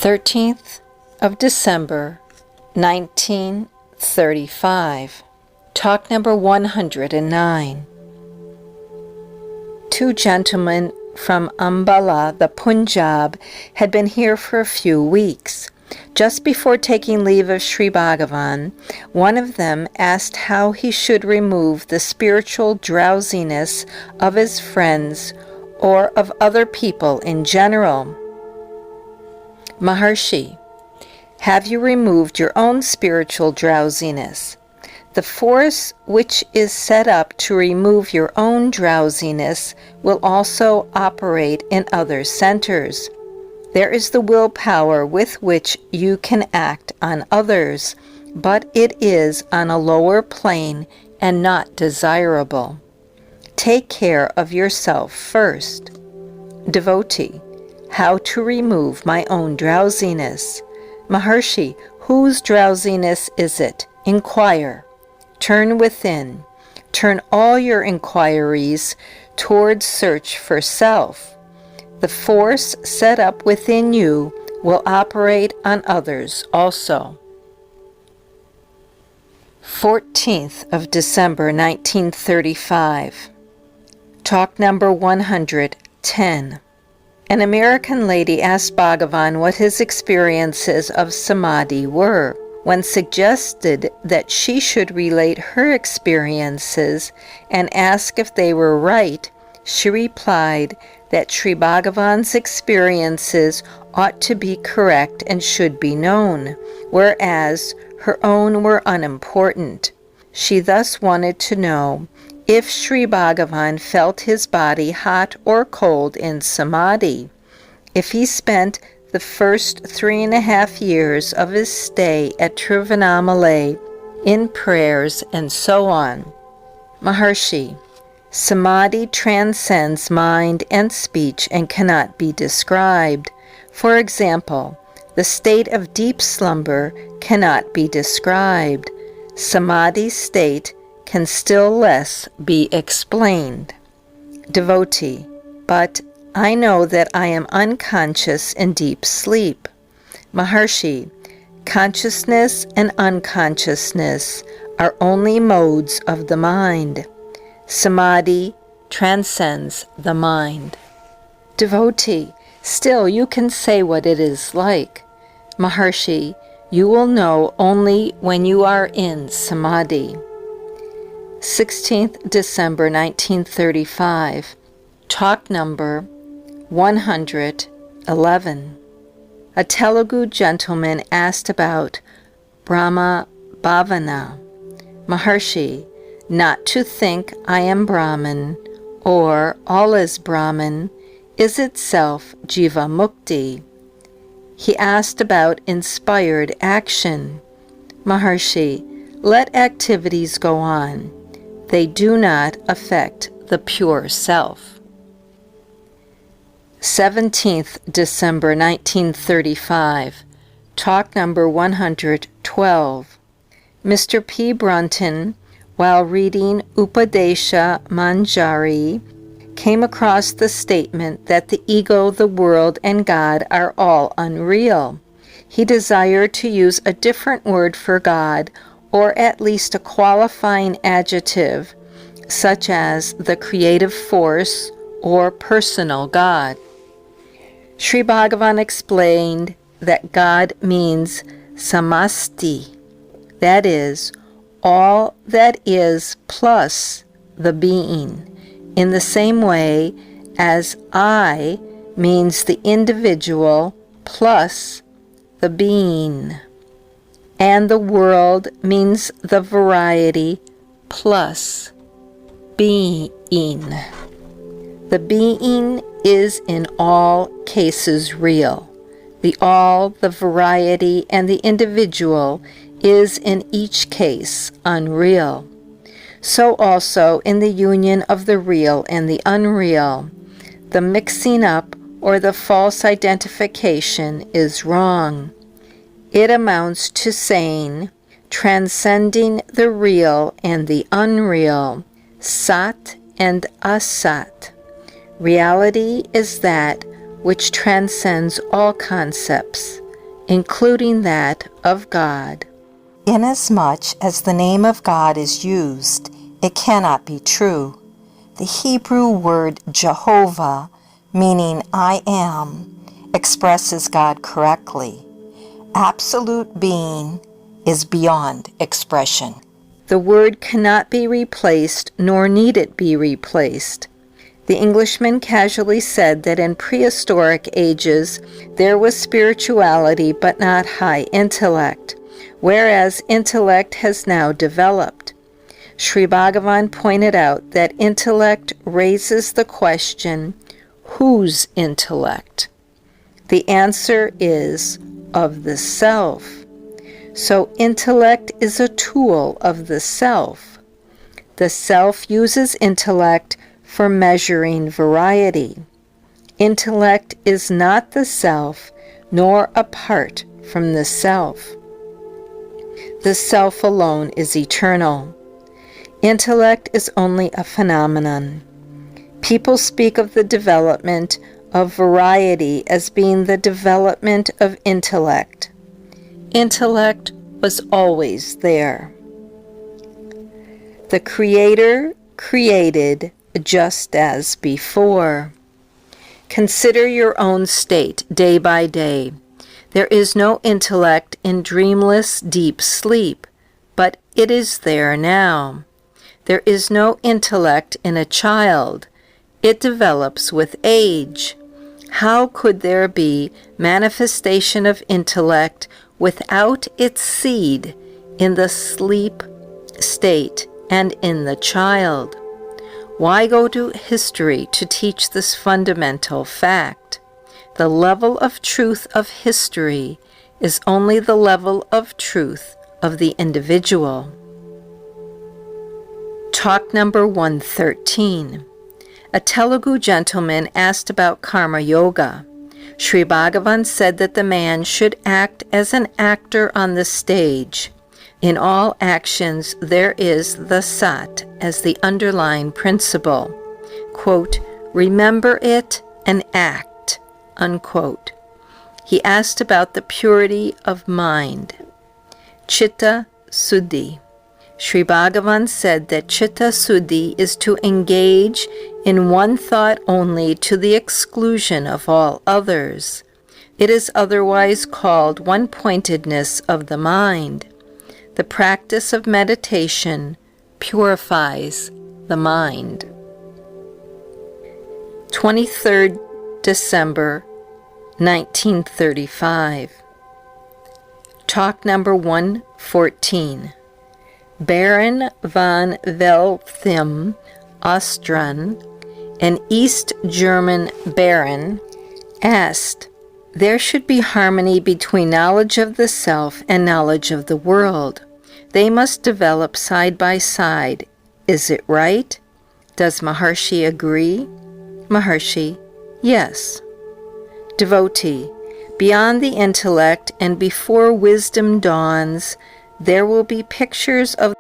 13th of December, 1935. Talk number 109. Two gentlemen from Ambala, the Punjab, had been here for a few weeks. Just before taking leave of Sri Bhagavan, one of them asked how he should remove the spiritual drowsiness of his friends or of other people in general. Maharshi, have you removed your own spiritual drowsiness? The force which is set up to remove your own drowsiness will also operate in other centers. There is the willpower with which you can act on others, but it is on a lower plane and not desirable. Take care of yourself first. Devotee, how to remove my own drowsiness? Maharshi, whose drowsiness is it? Inquire. Turn within. Turn all your inquiries towards search for self. The force set up within you will operate on others also. 14th of December, 1935. Talk number 110. An American lady asked Bhagavan what his experiences of samadhi were. When suggested that she should relate her experiences and ask if they were right, she replied that Sri Bhagavan's experiences ought to be correct and should be known, whereas her own were unimportant. She thus wanted to know if Sri Bhagavan felt his body hot or cold in samadhi, if he spent the first 3.5 years of his stay at Tiruvannamalai in prayers, and so on. Maharshi, samadhi transcends mind and speech and cannot be described. For example, the state of deep slumber cannot be described. Samadhi's state can still less be explained. Devotee, but I know that I am unconscious in deep sleep. Maharshi, consciousness and unconsciousness are only modes of the mind. Samadhi transcends the mind. Devotee, still you can say what it is like. Maharshi, you will know only when you are in samadhi. 16th December 1935. Talk number 111. A Telugu gentleman asked about Brahmaivaham. Maharshi, not to think I am Brahman or all is Brahman is itself Jiva Mukti. He asked about inspired action. Maharshi, let activities go on. They do not affect the pure self. 17th December 1935. Talk number 112. Mr. P. Brunton, while reading Upadesha Manjari, came across the statement that the ego, the world, and God are all unreal. He desired to use a different word for God, or at least a qualifying adjective, such as the creative force or personal God. Sri Bhagavan explained that God means samasti, that is, all that is plus the being, in the same way as I means the individual plus the being, and the world means the variety plus being. The being is in all cases real. The all, the variety, and the individual is in each case unreal. So also in the union of the real and the unreal, the mixing up or the false identification is wrong. It amounts to saying, transcending the real and the unreal, Sat and Asat. Reality is that which transcends all concepts. including that of God. Inasmuch as the name of God is used, it cannot be true. The Hebrew word Jehovah, meaning I am, expresses God correctly. Absolute being is beyond expression. The word cannot be replaced, nor need it be replaced. The Englishman casually said that in prehistoric ages there was spirituality but not high intellect, whereas intellect has now developed. Sri Bhagavan pointed out that intellect raises the question, whose intellect? The answer is of the self. So intellect is a tool of the self. The self uses intellect for measuring variety. Intellect is not the self, nor apart from the self. The self alone is eternal. Intellect is only a phenomenon. People speak of the development of variety as being the development of intellect. Intellect was always there. The Creator created just as before. Consider your own state day by day. There is no intellect in dreamless deep sleep, but it is there now. There is no intellect in a child. It develops with age. How could there be manifestation of intellect without its seed in the sleep state and in the child? Why go to history to teach this fundamental fact? The level of truth of history is only the level of truth of the individual. Talk number 113. A Telugu gentleman asked about karma yoga. Sri Bhagavan said that the man should act as an actor on the stage. In all actions, there is the sat as the underlying principle. Quote, remember it and act, unquote. He asked about the purity of mind. Chitta Suddhi. Sri Bhagavan said that Chitta Suddhi is to engage in one thought only to the exclusion of all others. It is otherwise called one-pointedness of the mind. The practice of meditation purifies the mind. 23rd December, 1935. Talk number 114. Baron van Velthem Ostran, an East German baron, asked, there should be harmony between knowledge of the self and knowledge of the world. They must develop side by side. Is it right? Does Maharshi agree? Maharshi, yes. Devotee, beyond the intellect and before wisdom dawns, there will be pictures of